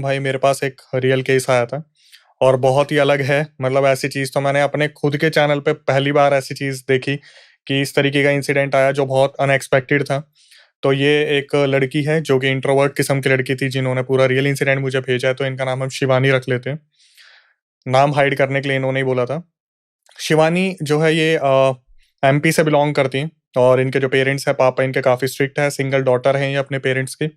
भाई मेरे पास एक रियल केस आया था और बहुत ही अलग है। मतलब ऐसी चीज़ तो मैंने अपने खुद के चैनल पे पहली बार ऐसी चीज़ देखी कि इस तरीके का इंसिडेंट आया जो बहुत अनएक्सपेक्टेड था। तो ये एक लड़की है जो कि इंट्रोवर्ट किस्म की लड़की थी जिन्होंने पूरा रियल इंसिडेंट मुझे भेजा है, तो इनका नाम हम शिवानी रख लेते हैं। नाम हाइड करने के लिए इन्होंने ही बोला था। शिवानी जो है ये एमपी से बिलॉन्ग करती हैं और इनके जो पेरेंट्स हैं, पापा इनके काफ़ी स्ट्रिक्ट है, सिंगल डॉटर हैं ये अपने पेरेंट्स की।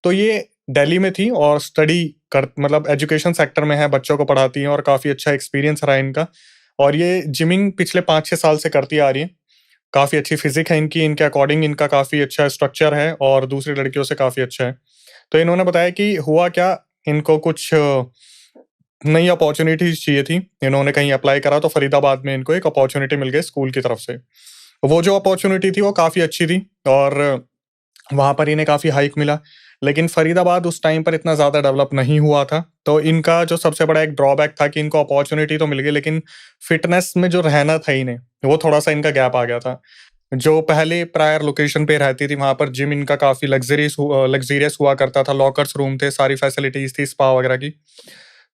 तो ये दिल्ली में थी और स्टडी कर मतलब एजुकेशन सेक्टर में है, बच्चों को पढ़ाती हैं और काफ़ी अच्छा एक्सपीरियंस रहा है इनका। और ये जिमिंग पिछले 5-6 साल से करती आ रही हैं। काफ़ी अच्छी फिज़िक है इनकी, इनके अकॉर्डिंग इनका काफ़ी अच्छा स्ट्रक्चर है और दूसरी लड़कियों से काफ़ी अच्छा है। तो इन्होंने बताया कि हुआ क्या, इनको कुछ नई अपॉर्च्युनिटीज़ चाहिए थी। इन्होंने कहीं अप्लाई करा तो फरीदाबाद में इनको एक अपॉर्च्युनिटी मिल गई स्कूल की तरफ से। वो जो अपॉर्च्युनिटी थी वो काफ़ी अच्छी थी और वहाँ पर इन्हें काफ़ी हाइक मिला। लेकिन फरीदाबाद उस टाइम पर इतना ज़्यादा डेवलप नहीं हुआ था। तो इनका जो सबसे बड़ा एक ड्रॉबैक था कि इनको अपॉर्च्युनिटी तो मिल गई, लेकिन फिटनेस में जो रहना था इन्हें, वो थोड़ा-सा इनका गैप आ गया था। जो पहले प्रायर लोकेशन पे रहती थी, वहाँ पर जिम इनका काफ़ी लग्ज़रियस हुआ करता था, लॉकर्स रूम थे, सारी फैसिलिटीज़ थी स्पा वगैरह की।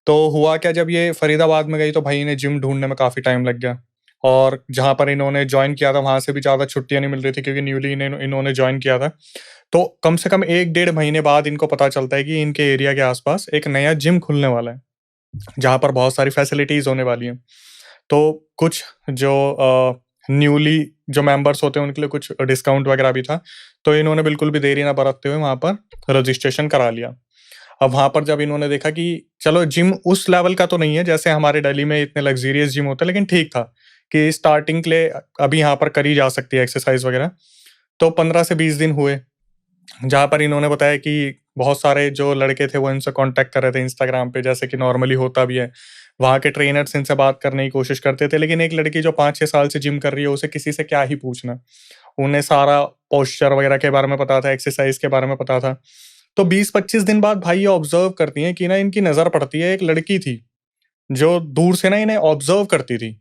तो हुआ क्या, जब ये फरीदाबाद में गई तो भाई इन्हें जिम ढूँढने में काफ़ी टाइम लग गया और जहाँ पर इन्होंने जॉइन किया था वहाँ से भी ज़्यादा छुट्टियाँ नहीं मिल रही थी क्योंकि न्यूली इन्होंने जॉइन किया था। तो कम से कम 1 डेढ़ महीने बाद इनको पता चलता है कि इनके एरिया के आस-पास एक नया जिम खुलने वाला है, जहाँ पर बहुत सारी फैसिलिटीज़ होने वाली हैं। तो कुछ जो न्यूली जो मेंबर्स होते हैं उनके लिए कुछ डिस्काउंट वगैरह भी था। तो इन्होंने बिल्कुल भी देरी ना बरतते हुए वहाँ पर रजिस्ट्रेशन करा लिया। अब वहाँ पर जब इन्होंने देखा कि चलो जिम उस लेवल का तो नहीं है जैसे हमारे दिल्ली में इतने लग्ज़रियस जिम होते हैं, लेकिन ठीक था कि स्टार्टिंग के लिए अभी यहाँ पर करी जा सकती है एक्सरसाइज़ वगैरह। तो 15 से 20 दिन हुए, जहाँ पर इन्होंने बताया कि बहुत सारे जो लड़के थे वो इनसे कॉन्टैक्ट कर रहे थे इंस्टाग्राम पे, जैसे कि नॉर्मली होता भी है। वहाँ के ट्रेनर्स इनसे बात करने की कोशिश करते थे, लेकिन एक लड़की जो 5-6 साल से जिम कर रही है उसे किसी से क्या ही पूछना। उन्हें सारा पोस्चर वगैरह के बारे में पता था, एक्सरसाइज़ के बारे में पता था। तो 20-25 दिन बाद भाई ये ऑब्ज़र्व करती हैं कि ना इनकी नज़र पड़ती है, एक लड़की थी, जो दूर से ना इन्हें ऑब्ज़र्व करती थी।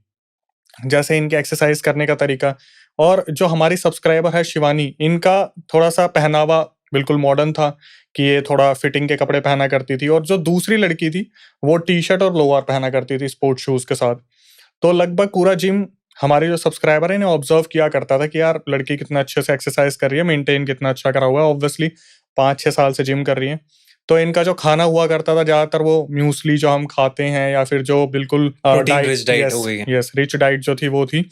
जैसे इनके एक्सरसाइज़ करने का तरीका, और जो हमारी सब्सक्राइबर है शिवानी, इनका थोड़ा-सा पहनावा बिल्कुल मॉडर्न था कि ये थोड़ा फिटिंग के कपड़े पहना करती थी और जो दूसरी लड़की थी, वो टी-शर्ट और लोअर पहना करती थी स्पोर्ट्स शूज़ के साथ। तो लगभग पूरा जिम हमारे जो सब्सक्राइबर है इन्हें ऑब्ज़र्व किया करता था कि यार लड़की कितना अच्छे से एक्सरसाइज़ कर रही है, मेंटेन कितना अच्छा करा हुआ है, ऑब्वियसली 5-6 साल से जिम कर रही है। तो इनका जो खाना हुआ करता था ज़्यादातर वो म्यूस्ली जो हम खाते हैं या फिर जो बिल्कुल प्रोटीन डाइट, रिच डाइट हो यस, गई है। यस, रिच डाइट जो थी वो थी।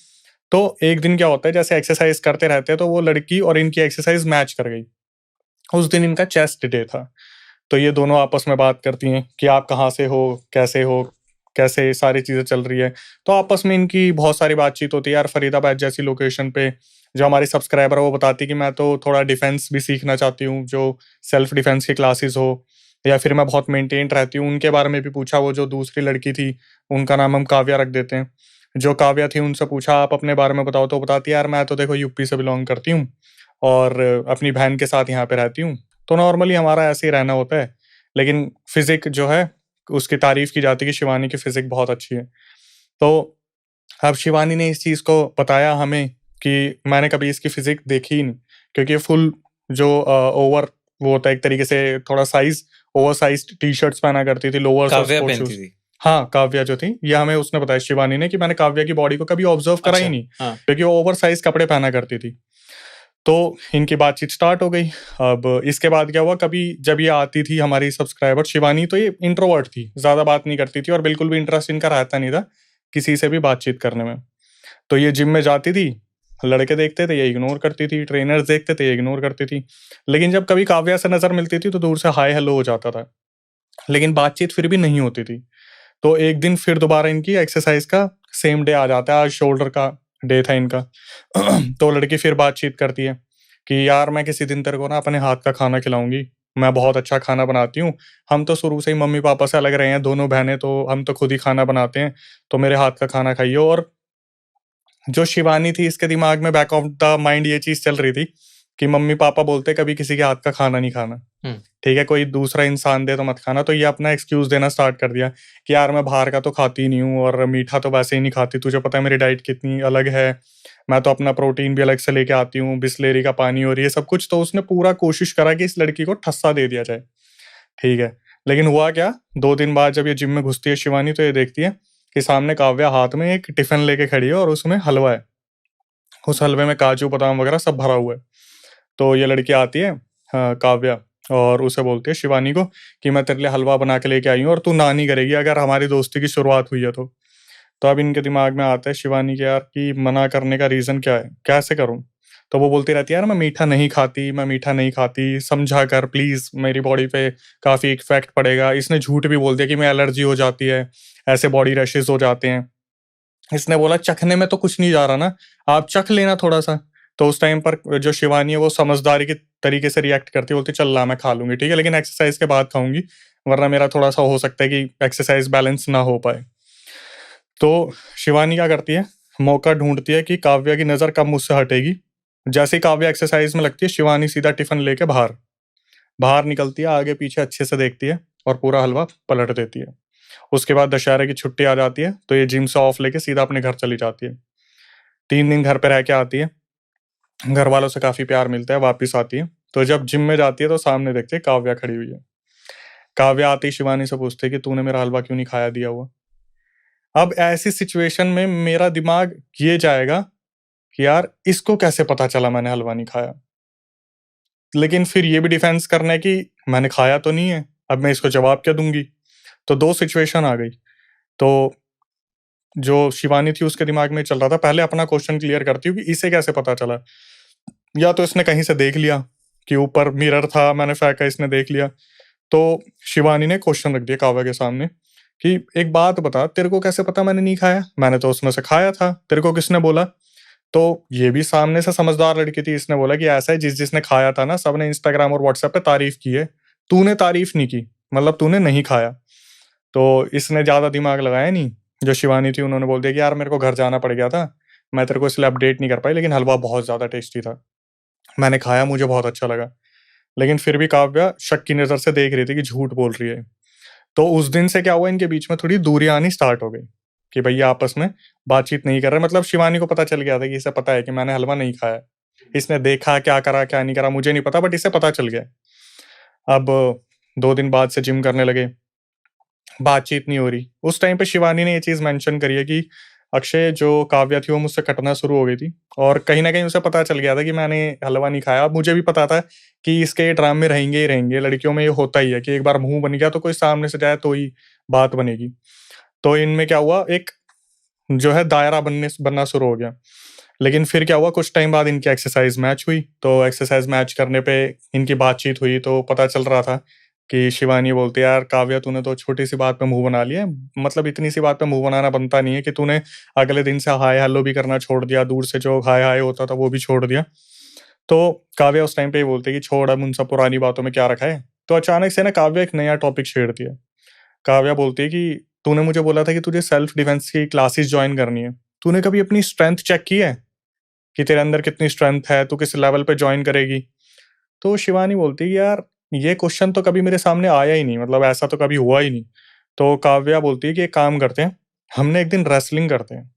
तो एक दिन क्या होता है, जैसे एक्सरसाइज़ करते रहते हैं तो वो लड़की और इनकी एक्सरसाइज़ मैच कर गई। उस दिन इनका चेस्ट डे था। तो ये दोनों आपस में बात करती हैं कि आप कहाँ से हो, कैसे सारी चीज़ें चल रही है। तो आपस में इनकी बहुत सारी बातचीत होती है। यार फरीदाबाद जैसी लोकेशन पे जो हमारी सब्सक्राइबर है वो बताती है कि मैं तो थोड़ा डिफेंस भी सीखना चाहती हूँ, जो सेल्फ डिफेंस की क्लासेस हो, या फिर मैं बहुत मेंटेन्ड रहती हूँ। उनके बारे में भी पूछा, वो जो दूसरी लड़की थी, उनका नाम हम काव्या रख देते हैं। जो काव्या थी उनसे पूछा आप अपने बारे में बताओ, तो बताती है यार मैं तो देखो यूपी से बिलॉन्ग करती हूँ और अपनी बहन के साथ यहाँ पे रहती हूँ। तो नॉर्मली हमारा ऐसे ही रहना होता है। लेकिन फ़िज़िक जो है, उसकी तारीफ़ की जाती है कि शिवानी की फ़िज़िक बहुत अच्छी है। तो अब शिवानी ने इस चीज़ को बताया हमें कि मैंने कभी इसकी फ़िज़िक देखी ही नहीं, क्योंकि ये फुल जो ओवर वो होता है एक तरीके से, थोड़ा ओवरसाइज़्ड टी-शर्ट्स पहना करती थी, लोअर्स और काव्या स्पोर्ट्स पहनती शूज़। थी। हाँ, काव्या जो थी, ये हमें उसने बताया शिवानी ने कि मैंने काव्या की बॉडी को कभी ऑब्ज़र्व करा ही अच्छा, नहीं, हाँ। क्योंकि वो ओवरसाइज़ कपड़े पहना करती थी। तो इनकी बातचीत स्टार्ट हो गई। अब इसके बाद क्या हुआ, कभी जब ये आती थी हमारी सब्सक्राइबर शिवानी, तो ये इंट्रोवर्ट थी, ज़्यादा बात नहीं करती थी और बिल्कुल भी इंटरेस्ट इनका रहता नहीं था किसी से भी बातचीत करने में। तो ये जिम में जाती थी, लड़के देखते थे ये इग्नोर करती थी, ट्रेनर्स देखते थे ये इग्नोर करती थी। लेकिन जब कभी काव्या से नज़र मिलती थी तो दूर से हाय हेलो हो जाता था, लेकिन बातचीत फिर भी नहीं होती थी। तो एक दिन फिर दोबारा इनकी एक्सरसाइज का सेम डे आ जाता है, आज शोल्डर का डे था इनका। तो लड़की फिर बातचीत करती है कि यार मैं किसी दिन तेरे को ना अपने हाथ का खाना खिलाऊंगी, मैं बहुत अच्छा खाना बनाती हूँ। हम तो शुरू से ही मम्मी पापा से अलग रहे हैं, दोनों बहनें, तो हम तो खुद ही खाना बनाते हैं, तो मेरे हाथ का खाना खाइए। और जो शिवानी थी, इसके दिमाग में बैक ऑफ द माइंड ये चीज चल रही थी कि मम्मी पापा बोलते कभी किसी के हाथ का खाना नहीं खाना, हुँ। ठीक है, कोई दूसरा इंसान दे तो मत खाना। तो ये अपना एक्सक्यूज़ देना स्टार्ट कर दिया कि यार मैं बाहर का तो खाती ही नहीं हूँ और मीठा तो वैसे ही नहीं खाती, तुझे पता है मेरी डाइट कितनी अलग है, मैं तो अपना प्रोटीन भी अलग से लेके आती हूँ, बिसलेरी का पानी और ये सब कुछ। तो उसने पूरा कोशिश करा कि इस लड़की को ठस्सा दे दिया जाए, ठीक है। लेकिन हुआ क्या, 2 दिन बाद जब ये जिम में घुसती है शिवानी, तो ये देखती है कि सामने काव्या हाथ में एक टिफ़िन लेके खड़ी है और उसमें हलवा है। उस हलवे में काजू, बादाम वगैरह सब भरा हुआ है। तो ये लड़की आती है, काव्या, और उसे बोलती है शिवानी को कि मैं तेरे लिए हलवा बना के लेके आई हूँ और तू ना नहीं करेगी अगर हमारी दोस्ती की शुरुआत हुई है तो। तो अब इनके दिमाग में आता है शिवानी के, यार कि मना करने का रीज़न क्या है? कैसे करूँ? तो वो बोलती रहती है, यार मैं मीठा नहीं खाती, मैं मीठा नहीं खाती, समझा कर प्लीज़, मेरी बॉडी पे काफ़ी इफ़ेक्ट पड़ेगा। इसने झूठ भी बोल दिया कि मैं एलर्जी हो जाती है, ऐसे बॉडी रैशेज़ हो जाते हैं। इसने बोला चखने में तो कुछ नहीं जा रहा ना, आप चख लेना थोड़ा-सा। तो उस टाइम पर जो शिवानी है वो समझदारी के तरीके से रिएक्ट करती है, बोलती है चल ला मैं खा लूँगी, ठीक है? लेकिन एक्सरसाइज़ के बाद खाऊँगी, वरना मेरा थोड़ा-सा हो सकता है कि एक्सरसाइज़ बैलेंस ना हो पाए। तो शिवानी क्या करती है, मौका ढूँढती है कि काव्या की नज़र कब मुझसे हटेगी। जैसे ही काव्या एक्सरसाइज़ में लगती है, शिवानी सीधा टिफ़िन लेके बाहर बाहर निकलती है, आगे-पीछे अच्छे से देखती है और पूरा हलवा पलट देती है। उसके बाद दशहरे की छुट्टी आ जाती है, तो ये जिम से ऑफ लेके सीधा अपने घर चली जाती है। 3 दिन घर पे रह के आती है, घर वालों से काफ़ी प्यार मिलता है, वापिस आती है। तो जब जिम में जाती है तो सामने देखती है काव्या खड़ी हुई है। काव्या आते ही शिवानी से पूछती है कि तूने मेरा हलवा क्यों नहीं खाया दिया हुआ? अब ऐसी सिचुएशन में मेरा दिमाग ये जाएगा कि यार इसको कैसे पता चला मैंने हलवा नहीं खाया? लेकिन फिर ये भी डिफेंस करना है कि मैंने खाया तो नहीं है, अब मैं इसको जवाब क्या दूँगी? तो 2 सिचुएशन आ गई। तो जो शिवानी थी उसके दिमाग में चल रहा था, पहले अपना क्वेश्चन क्लियर करती हूँ कि इसे कैसे पता चला? या तो इसने कहीं से देख लिया कि ऊपर मिरर था, मैंने फेंका, इसने देख लिया। तो शिवानी ने क्वेश्चन रख दिया काव्या के सामने कि एक बात बता, तेरे को कैसे पता मैंने नहीं खाया? मैंने तो उसमें से खाया था, तेरे को किसने बोला? तो ये भी सामने से समझदार लड़की थी, इसने बोला कि ऐसा है, जिसने खाया था ना, सबने इंस्टाग्राम और व्हाट्सएप पे तारीफ की है, तूने तारीफ नहीं की, मतलब तूने नहीं खाया। तो इसने ज़्यादा दिमाग लगाया नहीं। जो शिवानी थी उन्होंने बोल दिया कि यार मेरे को घर जाना पड़ गया था, मैं तेरे को इसलिए अपडेट नहीं कर पाई, लेकिन हलवा बहुत ज़्यादा टेस्टी था। मैंने खाया, मुझे बहुत अच्छा लगा। लेकिन फिर भी काव्या शक की नज़र से देख रही थी कि झूठ बोल रही है। तो उस दिन से क्या हुआ, इनके बीच में थोड़ी दूरियाँ आनी स्टार्ट हो गई, कि भैया आपस में बातचीत नहीं कर रहे। मतलब शिवानी को पता चल गया था कि इसे पता है कि मैंने हलवा नहीं खाया। इसने देखा, क्या करा, क्या नहीं करा मुझे नहीं पता, बट इसे पता चल गया। अब 2 दिन बाद से जिम करने लगे, बातचीत नहीं हो रही। उस टाइम पे शिवानी ने ये चीज़ मेंशन करी है कि अक्षय, जो काव्या थी वो मुझसे कटना शुरू हो गई थी और कहीं न कहीं उसे पता चल गया था कि मैंने हलवा नहीं खाया। अब मुझे भी पता था कि इसके ये ड्रामे रहेंगे ही रहेंगे, लड़कियों में ये होता ही है कि एक बार मुँह बन गया तो कोई सामने से जाए तो ही बात बनेगी। तो इनमें क्या हुआ, एक जो है दायरा बनना शुरू हो गया। लेकिन फिर क्या हुआ, कुछ टाइम बाद इनकी एक्सरसाइज़ मैच हुई, तो एक्सरसाइज़ मैच करने पे इनकी बातचीत हुई तो पता चल रहा था कि शिवानी बोलती है, "यार काव्या, तूने तो छोटी-सी बात पे मुँह बना लिया है। मतलब इतनी सी बात पे मुँह बनाना बनता नहीं है कि तूने अगले दिन से हाय हेलो भी करना छोड़ दिया, दूर से जो हाय हाय होता था वो भी छोड़ दिया।" तो काव्या उस टाइम पे ये बोलती है कि छोड़, अब उन सब पुरानी बातों में क्या रखा है। तो अचानक से ना काव्या एक नया टॉपिक छेड़ती है। काव्या बोलती है कि तूने मुझे बोला था कि तुझे सेल्फ डिफेंस की क्लासेस जॉइन करनी है। तूने कभी अपनी स्ट्रेंथ चेक की है कि तेरे अंदर कितनी स्ट्रेंथ है, तू किस लेवल पे जॉइन करेगी? तो शिवानी बोलती है कि यार ये क्वेश्चन तो कभी मेरे सामने आया ही नहीं, मतलब ऐसा तो कभी हुआ ही नहीं। तो काव्या बोलती है कि एक काम करते हैं, हम ना एक दिन रेसलिंग करते हैं।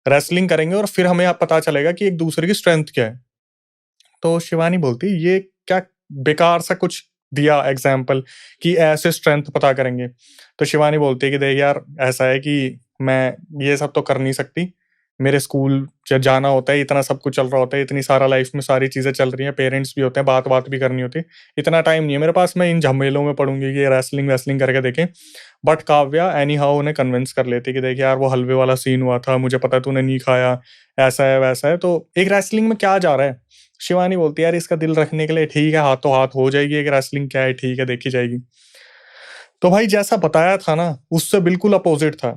रेसलिंग करेंगे और फिर हमें पता चलेगा कि एक दूसरे की स्ट्रेंथ क्या है। तो शिवानी बोलती है, ये क्या बेकार सा कुछ दिया एग्जाम्पल कि ऐसे स्ट्रेंथ पता करेंगे। तो शिवानी बोलती है कि देख यार, ऐसा है कि मैं ये सब तो कर नहीं सकती। मेरे स्कूल जब जाना होता है, इतना सब कुछ चल रहा होता है, इतनी सारा लाइफ में सारी चीज़ें चल रही हैं, पेरेंट्स भी होते हैं, बात-वात भी करनी होती है। इतना टाइम नहीं है मेरे पास, मैं इन झमेलों में पड़ूँगी कि ये रेसलिंग-वेसलिंग करके देखें। बट काव्या एनी हाउ उन्हें कन्विंस कर लेती है कि देख यार, वो हलवे वाला सीन हुआ था, मुझे पता है तूने नहीं खाया, ऐसा है, वैसा है, तो एक रेसलिंग में क्या जा रहा है? शिवानी बोलती है, यार इसका दिल रखने के लिए ठीक है, हाथों-हाथ हो जाएगी, एक रेसलिंग क्या है, ठीक है, देखी जाएगी। तो भाई जैसा बताया था ना, उससे बिल्कुल अपोज़िट था।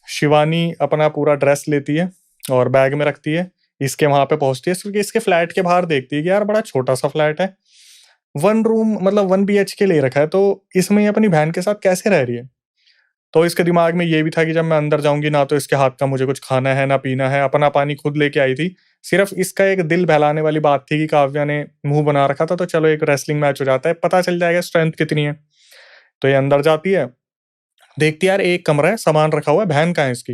शिवानी अपना पूरा ड्रेस लेती है और बैग में रखती है, इसके वहाँ पे पहुँचती है, क्योंकि इसके फ्लैट के बाहर देखती है कि यार बड़ा छोटा-सा फ्लैट है। 1 रूम, मतलब 1 बीएचके ले रखा है, तो इसमें ये अपनी बहन के साथ कैसे रह रही है? तो इसके दिमाग में ये भी था कि जब मैं अंदर जाऊँगी ना तो इसके हाथ का मुझे कुछ खाना है, ना पीना है, अपना पानी खुद लेके आई थी। सिर्फ़ इसका एक दिल बहलाने वाली बात थी कि काव्या ने मुँह बना रखा था, तो चलो एक रेसलिंग मैच हो जाता है, पता चल जाएगा स्ट्रेंथ कितनी है। तो ये अंदर जाती है, देखती है यार एक कमरा है, सामान रखा हुआ है, बहन कहाँ है इसकी?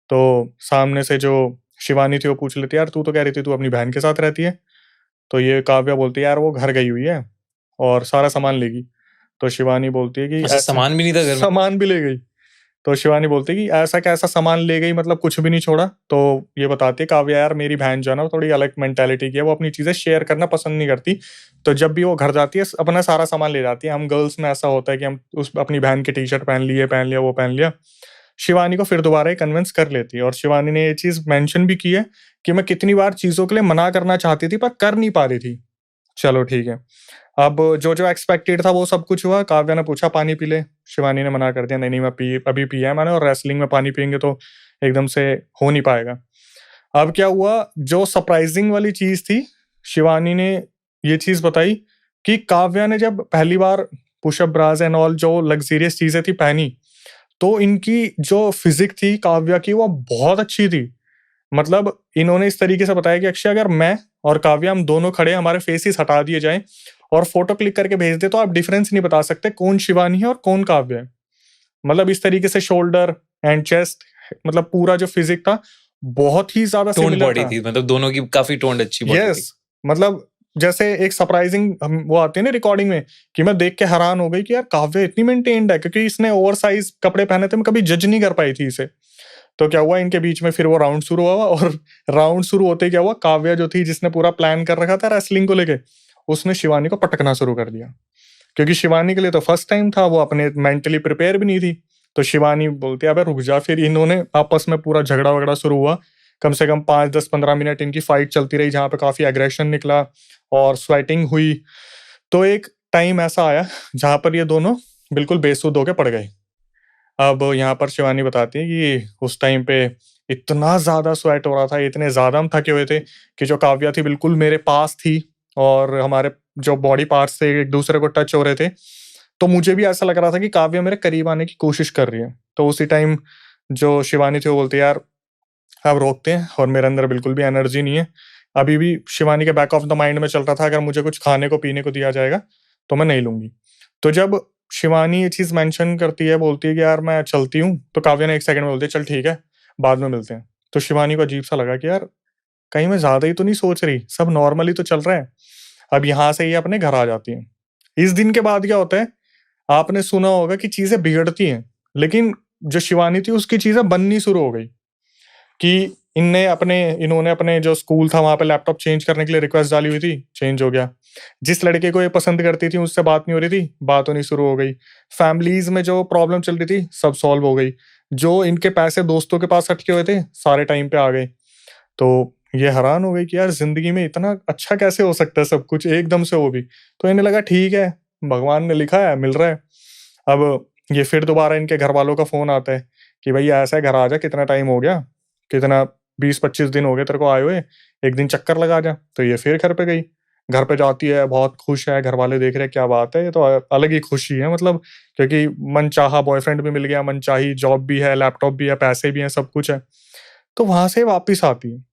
तो सामने से जो शिवानी थी वो पूछ लेती है, यार तू तो कह रही थी तू अपनी बहन के साथ रहती है? तो ये काव्या बोलती है, यार वो घर गई हुई है और सारा सामान लेगी। तो शिवानी बोलती है कि अच्छा, सामान भी नहीं था घर में? सामान भी ले गई। तो शिवानी बोलती है कि ऐसा कैसा सामान ले गई, मतलब कुछ भी नहीं छोड़ा। तो ये बताती है काव्या, यार मेरी बहन जो है ना वो थोड़ी अलग मेंटालिटी की है, वो अपनी चीजें शेयर करना पसंद नहीं करती। तो जब भी वो घर जाती है अपना सारा सामान ले जाती है। हम गर्ल्स में ऐसा होता है कि हम उस अपनी बहन की टी शर्ट पहन ली, ये पहन लिया, वो पहन लिया। शिवानी को फिर दोबारा कन्विंस कर लेती है, और शिवानी ने ये चीज मेंशन भी की है कि मैं कितनी बार चीजों के लिए मना करना चाहती थी पर कर नहीं पा रही थी। चलो ठीक है। अब जो जो एक्सपेक्टेड था वो सब कुछ हुआ। काव्या ने पूछा पानी पी ले, शिवानी ने मना कर दिया, नहीं नहीं मैं अभी पिया है मैंने, और रेसलिंग में पानी पियेंगे तो एकदम से हो नहीं पाएगा। अब क्या हुआ, जो सरप्राइजिंग वाली चीज थी, शिवानी ने ये चीज बताई कि काव्या ने जब पहली बार पुशअप ब्रास एंड ऑल जो लग्जरियस चीजें थी पहनी, तो इनकी जो फिजिक थी काव्या की वो बहुत अच्छी थी। मतलब इन्होंने इस तरीके से बताया कि अक्षय, अगर मैं और काव्या हम दोनों खड़े, हमारे फेसेस हटा दिए जाएं और फोटो क्लिक करके भेज दे, तो आप डिफरेंस नहीं बता सकते कौन शिवानी है और कौन काव्या है। मतलब इस तरीके से शोल्डर एंड चेस्ट, मतलब पूरा जो फिजिक था बहुत ही ज्यादा टोन सिमिलर बॉडी था। थी, मतलब दोनों की काफी टोन्ड अच्छी बॉडी थी। यस, मतलब जैसे एक सरप्राइजिंग वो आते हैं ना रिकॉर्डिंग में, कि मैं देख के हैरान हो गई कि यार काव्या इतनी मेंटेन्ड है, क्योंकि इसने ओवर साइज कपड़े पहने थे, मैं कभी जज नहीं कर पाई थी इसे। तो क्या हुआ, इनके बीच में फिर वो राउंड शुरू हुआ, और राउंड शुरू होते ही क्या हुआ, काव्या जो थी जिसने पूरा प्लान कर रखा था रेसलिंग को लेके, उसने शिवानी को पटकना शुरू कर दिया। क्योंकि शिवानी के लिए तो फर्स्ट टाइम था, वो अपने मेंटली प्रिपेयर भी नहीं थी। तो शिवानी बोलती है अबे रुक जा। फिर इन्होंने आपस में पूरा झगड़ा वगड़ा शुरू हुआ। कम से कम 5, 10, 15 मिनट इनकी फाइट चलती रही, जहां पे काफी एग्रेशन निकला और स्वेटिंग हुई। तो एक टाइम ऐसा आया जहां पर ये दोनों बिल्कुल बेसुध होके पड़ गए। अब यहाँ पर शिवानी बताती है कि उस टाइम पे इतना ज्यादा स्वेट हो रहा था, इतने ज्यादा हम थके हुए थे कि जो काव्या थी बिल्कुल मेरे पास थी, और हमारे जो बॉडी पार्ट्स थे एक दूसरे को टच हो रहे थे। तो मुझे भी ऐसा लग रहा था कि काव्या मेरे करीब आने की कोशिश कर रही है। तो उसी टाइम जो शिवानी थी वो बोलती है, यार अब रोकते हैं, और मेरे अंदर बिल्कुल भी एनर्जी नहीं है। अभी भी शिवानी के बैक ऑफ द माइंड में चल रहा था, अगर मुझे कुछ खाने को पीने को दिया जाएगा तो मैं नहीं लूंगी। तो जब शिवानी ये चीज मेंशन करती है, बोलती है कि यार मैं चलती हूँ, तो काव्या ने एक सेकंड में बोलती है चल ठीक है, बाद में मिलते हैं। तो शिवानी को अजीब सा लगा कि यार कहीं मैं ज्यादा ही तो नहीं सोच रही, सब नॉर्मली तो चल रहा है। अब यहाँ से ये अपने घर आ जाती है। इस दिन के बाद क्या होता है, आपने सुना होगा कि चीजें बिगड़ती हैं, लेकिन जो शिवानी थी उसकी चीजें बननी शुरू हो गई। कि इन्होंने अपने जो स्कूल था वहां पे लैपटॉप चेंज करने के लिए रिक्वेस्ट डाली हुई थी, चेंज हो गया। जिस लड़के को ये पसंद करती थी उससे बात नहीं हो रही थी, बात होनी शुरू हो गई। फैमिलीज में जो प्रॉब्लम चल रही थी सब सॉल्व हो गई। जो इनके पैसे दोस्तों के पास अटके हुए थे सारे टाइम पे आ गए। तो ये हैरान हो गई कि यार जिंदगी में इतना अच्छा कैसे हो सकता है सब कुछ एकदम से, वो भी। तो इन्हें लगा ठीक है, भगवान ने लिखा है, मिल रहा है। अब ये फिर दोबारा इनके घर वालों का फोन आता है कि भाई ऐसा है, घर आ जा, कितना टाइम हो गया, कितना 20-25 दिन हो गए तेरे को आए हुए, एक दिन चक्कर लगा जा। तो ये फिर घर पे गई। घर पे जाती है, बहुत खुश है, घर वाले देख रहे हैं क्या बात है, ये तो अलग ही खुशी है, मतलब क्योंकि मनचाहा बॉयफ्रेंड भी मिल गया, मनचाही जॉब भी है, लैपटॉप भी है, पैसे भी हैं, सब कुछ है। तो वहां से वापिस आती है।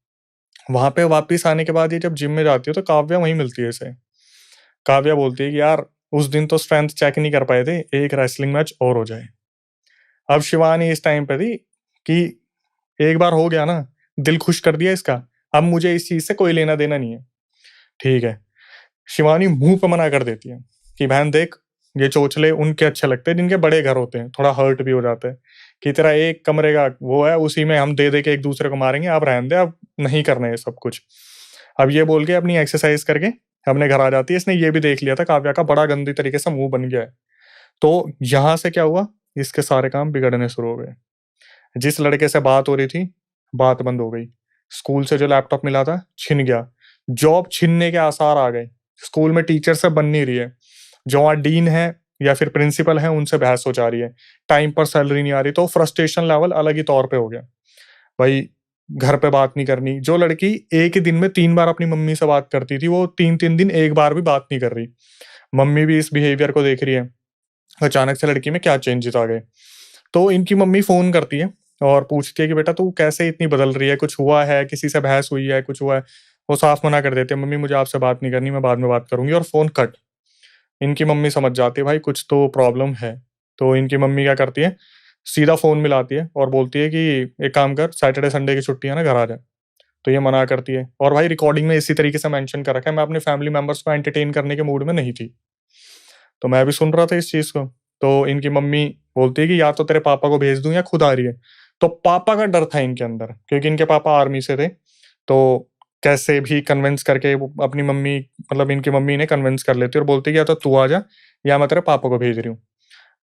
वहां पे वापिस आने के बाद ये जब जिम में जाती है तो काव्या वहीं मिलती है इसे। काव्या बोलती है कि यार उस दिन तो स्ट्रेंथ चेक नहीं कर पाए थे, एक रेसलिंग मैच और हो जाए। अब शिवानी इस टाइम पे थी कि एक बार हो गया ना, दिल खुश कर दिया इसका, अब मुझे इस चीज से कोई लेना देना नहीं है। ठीक है। शिवानी मुंह पे मना कर देती है कि बहन देख, ये चोचले उनके अच्छे लगते हैं जिनके बड़े घर होते हैं, थोड़ा हर्ट भी हो जाता है कि तेरा एक कमरे का वो है, उसी में हम दे दे के एक दूसरे को मारेंगे, आप रहने दे, अब नहीं करना ये सब कुछ। अब ये बोल के अपनी एक्सरसाइज करके अपने घर आ जाती है। इसने ये भी देख लिया था काव्या का बड़ा गंदी तरीके से मुंह बन गया है। तो यहां से क्या हुआ, इसके सारे काम बिगड़ने शुरू हो गए। जिस लड़के से बात हो रही थी, बात बंद हो गई। स्कूल से जो लैपटॉप मिला था छिन गया। जॉब छीनने के आसार आ गए। स्कूल में टीचर से बन नहीं रही है। जो वहाँ डीन है या फिर प्रिंसिपल है उनसे बहस हो जा रही है। टाइम पर सैलरी नहीं आ रही, तो फ्रस्ट्रेशन लेवल अलग ही तौर पे हो गया। भाई घर पे बात नहीं करनी। जो लड़की एक ही दिन में 3 बार अपनी मम्मी से बात करती थी, वो 3-3 दिन एक बार भी बात नहीं कर रही। मम्मी भी इस बिहेवियर को देख रही है। अचानक से लड़की में क्या चेंजेस आ गए। तो इनकी मम्मी फोन करती है और पूछती है कि बेटा तू कैसे इतनी बदल रही है, कुछ हुआ है, किसी से बहस हुई है, कुछ हुआ है। वो साफ मना कर देते हैं, मम्मी मुझे आपसे बात नहीं करनी, मैं बाद में बात करूंगी, और फोन कट। इनकी मम्मी समझ जाती है भाई कुछ तो प्रॉब्लम है। तो इनकी मम्मी क्या करती है, सीधा फोन मिलाती है और बोलती है कि एक काम कर, सैटरडे संडे की छुट्टी है ना, घर आ जा। तो ये मना करती है, और भाई रिकॉर्डिंग में इसी तरीके से मेंशन कर रखा है, मैं अपने फैमिली मेंबर्स को एंटरटेन करने के मूड में नहीं थी। तो मैं भी सुन रहा था इस चीज को। तो इनकी मम्मी बोलती है कि या तो तेरे पापा को भेज दूं या खुद आ रही है। तो पापा का डर था इनके अंदर, क्योंकि इनके पापा आर्मी से थे। तो कैसे भी कन्विंस करके वो अपनी मम्मी, मतलब इनकी मम्मी ने कन्विंस कर लेती है और बोलती है कि या तो तू आ जा या मैं तेरे पापा को भेज रही हूँ।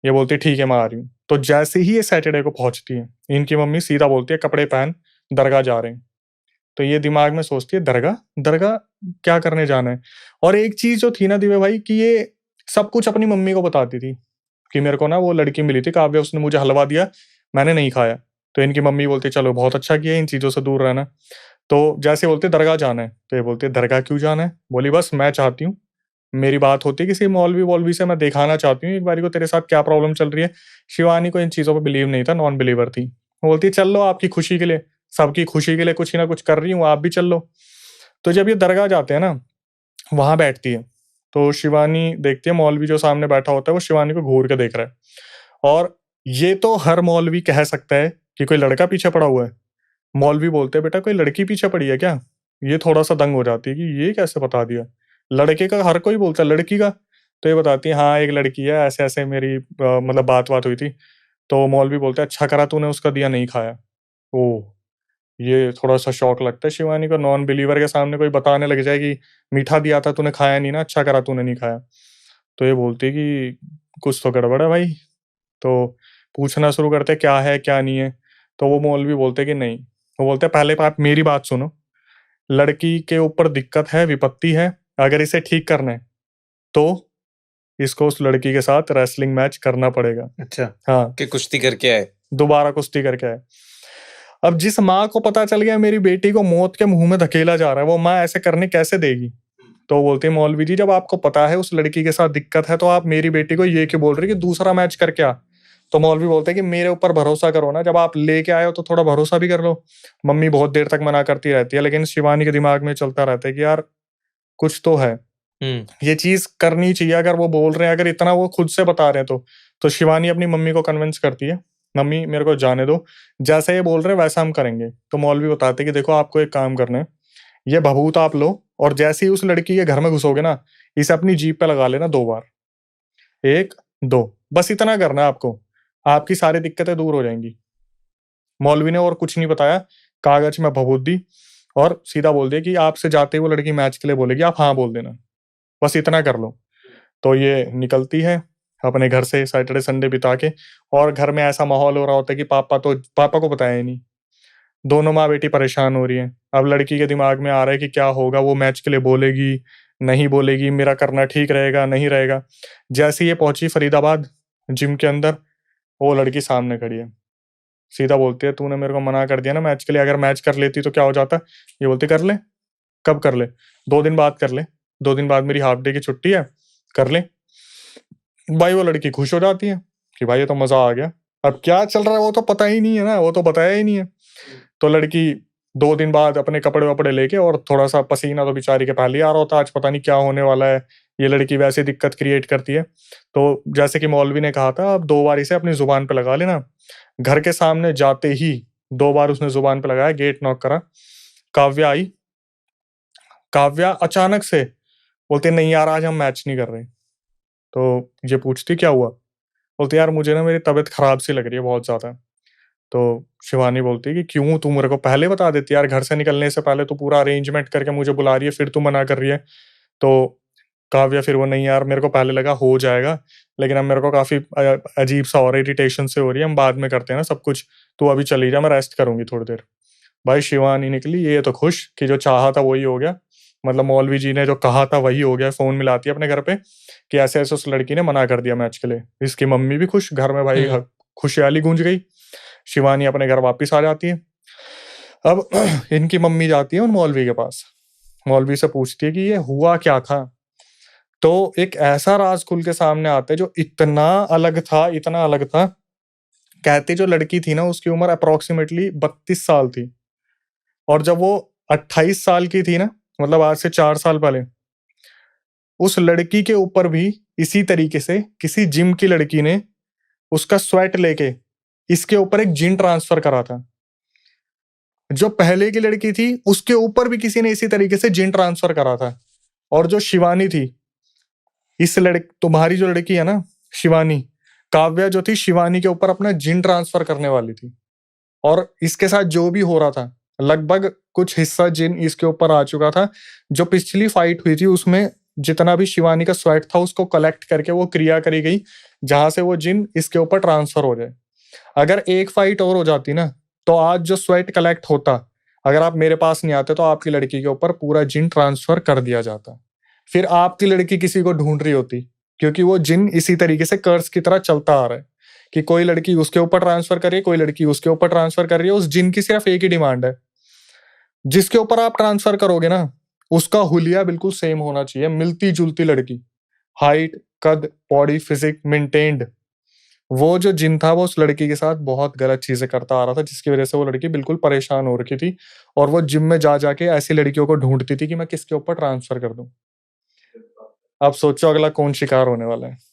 ये बोलती है ठीक है मैं आ रही हूँ। तो जैसे ही ये सैटरडे को पहुंचती है, इनकी मम्मी सीधा बोलती है कपड़े पहन, दरगाह जा रहे हैं। तो ये दिमाग में सोचती है दरगाह दरगाह क्या करने जाना है। और एक चीज जो थी ना दिव्य भाई, कि ये सब कुछ अपनी मम्मी को बताती थी कि मेरे को ना वो लड़की मिली थी काव्या, उसने मुझे हलवा दिया, मैंने नहीं खाया। तो इनकी मम्मी बोलती चलो बहुत अच्छा किया, इन चीजों से दूर रहना। तो जैसे बोलते दरगाह जाना है, तो ये बोलते दरगाह क्यों जाना है? बोली बस मैं चाहती हूँ, मेरी बात होती है किसी मौलवी वौलवी से, मैं दिखाना चाहती हूँ एक बारी को तेरे साथ क्या प्रॉब्लम चल रही है। शिवानी को इन चीजों पर बिलीव नहीं था, नॉन बिलीवर थी। वो बोलती चल लो आपकी खुशी के लिए, सबकी खुशी के लिए कुछ ही ना कुछ कर रही हूँ, आप भी चल लो। तो जब ये दरगाह जाते हैं ना, वहां बैठती है, तो शिवानी देखती है मौलवी जो सामने बैठा होता है वो शिवानी को घूर के देख रहा है। और ये तो हर मौलवी कह सकता है कि कोई लड़का पीछे पड़ा हुआ है। मौलवी बोलते हैं बेटा कोई लड़की पीछे पड़ी है क्या? ये थोड़ा सा दंग हो जाती है कि ये कैसे बता दिया। लड़के का हर कोई बोलता है, लड़की का? तो ये बताती है हाँ एक लड़की है, ऐसे ऐसे मेरी मतलब बात बात हुई थी। तो मौलवी बोलते हैं अच्छा करा तूने उसका दिया नहीं खाया। ओह, ये थोड़ा-सा शॉक लगता है शिवानी को, नॉन बिलीवर के सामने कोई बताने लग जाए कि मीठा दिया था तूने खाया नहीं ना, अच्छा करा तूने नहीं खाया। तो ये बोलती है कि कुछ तो गड़बड़ है भाई। तो पूछना शुरू करते हैं क्या है क्या नहीं है। तो वो मौलवी बोलते हैं कि नहीं, वो बोलते हैं पहले आप मेरी बात सुनो, लड़की के ऊपर दिक्कत है, विपत्ति है, अगर इसे ठीक करना है तो इसको उस लड़की के साथ रेसलिंग मैच करना पड़ेगा। अच्छा, हाँ, कि कुश्ती करके आए। दोबारा कुश्ती करके आए। अब जिस माँ को पता चल गया मेरी बेटी को मौत के मुंह में धकेला जा रहा है, वो माँ ऐसे करने कैसे देगी? तो बोलते हैं मौलवी जी जब आपको पता है उस लड़की के साथ दिक्कत है तो आप मेरी बेटी को ये क्यों बोल रही कि दूसरा मैच करके आ? तो मौलवी बोलते हैं कि मेरे ऊपर भरोसा करो ना, जब आप लेके आए हो तो थोड़ा भरोसा भी कर लो। मम्मी बहुत देर तक मना करती रहती है, लेकिन शिवानी के दिमाग में चलता रहता है कि यार कुछ तो है, ये चीज करनी चाहिए। अगर वो बोल रहे हैं, अगर इतना वो खुद से बता रहे हैं तो शिवानी अपनी मम्मी को कन्विंस करती है, मम्मी मेरे को जाने दो, जैसा ये बोल रहे हैं वैसा हम करेंगे। तो मौलवी बताते हैं कि देखो आपको एक काम करना है, ये भभूत आप लो और जैसे ही उस लड़की के घर में घुसोगे ना, इसे अपनी जीप पे लगा लेना 2 बार, 1, 2, बस इतना करना है आपको, आपकी सारी दिक्कतें दूर हो जाएंगी। मौलवी ने और कुछ नहीं बताया, कागज में भभूत दी और सीधा बोल दिया कि आपसे जाते ही वो लड़की मैच के लिए बोलेगी, आप हाँ बोल देना, बस इतना कर लो। तो ये निकलती है अपने घर से सैटरडे संडे बिता के, और घर में ऐसा माहौल हो रहा होता है कि पापा को बताया ही नहीं। दोनों माँ बेटी परेशान हो रही हैं। अब लड़की के दिमाग में आ रहा है कि क्या होगा, वो मैच के लिए बोलेगी, नहीं बोलेगी, मेरा करना ठीक रहेगा, नहीं रहेगा। जैसे ही ये पहुंची फरीदाबाद जिम के अंदर, वो लड़की सामने खड़ी है। सीधा बोलती है तूने मेरे को मना कर दिया ना मैच के लिए, अगर मैच कर लेती तो क्या हो जाता? ये बोलती कर ले। कब कर ले? 2 दिन बाद कर ले, 2 दिन बाद मेरी हाफ डे की छुट्टी है, कर ले। भाई वो लड़की खुश हो जाती है कि भाई ये तो मजा आ गया। अब क्या चल रहा है वो तो पता ही नहीं है ना, वो तो बताया ही नहीं है। तो लड़की 2 दिन बाद अपने कपड़े वपड़े लेके, और थोड़ा सा पसीना तो बेचारी के पहले ही आ रहा होता है, आज पता नहीं क्या होने वाला है। ये लड़की वैसे दिक्कत क्रिएट करती है। तो जैसे कि मौलवी ने कहा था, अब 2 बार इसे अपनी जुबान पे लगा लेना। घर के सामने जाते ही 2 बार उसने जुबान पे लगाया, गेट नॉक करा, काव्या आई। काव्या अचानक से बोलती है नहीं यार आज हम मैच नहीं कर रहे। तो ये पूछती क्या हुआ? बोलती यार मुझे ना मेरी तबीयत खराब सी लग रही है बहुत ज्यादा। तो शिवानी बोलती है कि क्यों, तू मेरे को पहले बता देती यार, घर से निकलने से पहले तू पूरा अरेंजमेंट करके मुझे बुला रही है, फिर तू मना कर रही है। तो काव्या फिर वो नहीं यार मेरे को पहले लगा हो जाएगा, लेकिन अब मेरे को काफी अजीब सा और इरिटेशन से हो रही है, हम बाद में करते हैं ना सब कुछ, तू अभी चली जा, मैं रेस्ट करूंगी थोड़ी देर। भाई शिवानी निकली ये तो खुश कि जो चाहा था वही हो गया, मतलब मौलवी जी ने जो कहा था वही हो गया। फोन मिलाती है अपने घर पे कि ऐसे ऐसे उस लड़की ने मना कर दिया मैच के लिए। इसकी मम्मी भी खुश, घर में भाई खुशहाली गूंज गई। शिवानी अपने घर वापस आ जाती है। अब इनकी मम्मी जाती है उन मौलवी के पास, मौलवी से पूछती है कि ये हुआ क्या था। तो एक ऐसा राज खुल के सामने आता है जो इतना अलग था, इतना अलग था। कहते जो लड़की थी ना उसकी उम्र अप्रोक्सीमेटली 32 साल थी, और जब वो 28 साल की थी ना, मतलब आज से 4 साल पहले, उस लड़की के ऊपर भी इसी तरीके से किसी जिम की लड़की ने उसका स्वेट लेके इसके ऊपर एक जिन ट्रांसफर करा था। जो पहले की लड़की थी उसके ऊपर भी किसी ने इसी तरीके से जिन ट्रांसफर करा था। और जो शिवानी थी तुम्हारी जो लड़की है ना शिवानी, काव्या जो थी शिवानी के ऊपर अपना जिन ट्रांसफर करने वाली थी, और इसके साथ जो भी हो रहा था लगभग कुछ हिस्सा जिन इसके ऊपर आ चुका था। जो पिछली फाइट हुई थी उसमें जितना भी शिवानी का स्वेट था उसको कलेक्ट करके वो क्रिया करी गई जहां से वो जिन इसके ऊपर ट्रांसफर हो जाए। अगर एक फाइट और हो जाती ना तो आज जो स्वेट कलेक्ट होता, अगर आप मेरे पास नहीं आते तो आपकी लड़की के ऊपर पूरा जिन ट्रांसफर कर दिया जाता। फिर आपकी लड़की किसी को ढूंढ रही होती, क्योंकि वो जिन इसी तरीके से कर्स की तरह चलता आ रहा है कि कोई लड़की उसके ऊपर ट्रांसफर कर रही है, कोई लड़की उसके ऊपर ट्रांसफर कर रही है। उस जिन की सिर्फ एक ही डिमांड है, जिसके ऊपर आप ट्रांसफर करोगे ना उसका हुलिया बिल्कुल सेम होना चाहिए, मिलती जुलती लड़की, हाइट, कद, बॉडी फिजिक मेंटेन्ड। वो जो जिन था वो उस लड़की के साथ बहुत गलत चीजें करता आ रहा था, जिसकी वजह से वो लड़की बिल्कुल परेशान हो रखी थी और वो जिम में जा जाके ऐसी लड़कियों को ढूंढती थी कि मैं किसके ऊपर ट्रांसफर कर दूं। अब सोचो अगला कौन शिकार होने वाला है।